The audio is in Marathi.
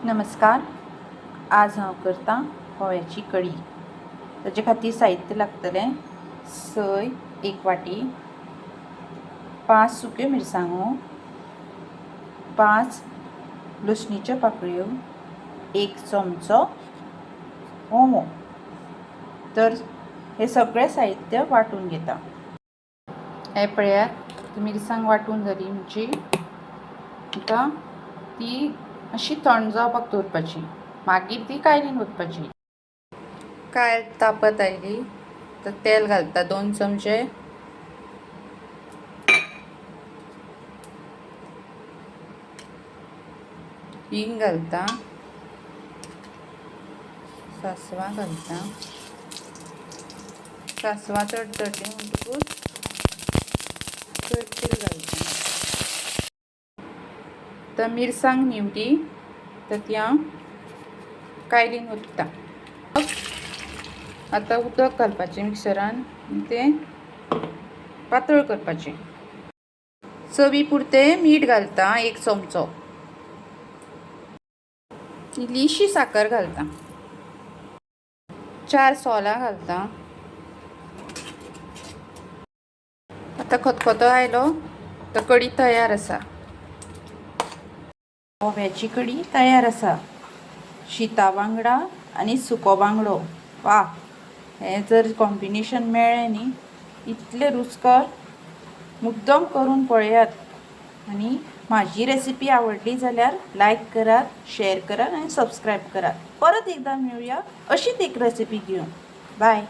नमस्कार. आज हांव करता होव्याची कढी. ताजे खातीर साहित्य लागतलें: सोय 1 वाटी, 5 सुक्यो मिरसांगो, 5 लसणीच्यो पाकळ्यो, 1 चमचो ओंवो. तर हे सगळें साहित्य वांटून घेता. हे पळयात, मिरसांग वांटून जाली म्हणची आतां ती अशी थंड जावपाक दवरपाची. मागीर ती कायलीन ओतपाची. कायल तापत आयली तर तेल घालता 2 चमचे. हिंग घालता, सासवां घालता. सासवां तडतडली म्हणटकूच करचील घालता. तर मिरसांग निवडी तर ती हांव कायलीन ओतता. आतां उदक घालपाचें मिक्सरान, तें पातळ करपाचें. चवी पुरतें मीठ घालता 1 चमचो. इल्लीशी साकर घालता. 4 सोलां घालता. आतां खतखतो आयलो तर कढी तयार आसा. होव्याची कढी तयार आसा. शिता वांगडा आनी सुको बांगडो. वा, हें जर कॉम्बिनेशन मेळ्ळें न्ही, इतलें रुचकर. मुद्दम करून पळयात. आनी म्हाजी रेसिपी आवडली जाल्यार लायक करात, शेअर करात आनी सबस्क्रायब करात. परत एकदां मेळुया अशीच एक रेसिपी घेवन. बाय.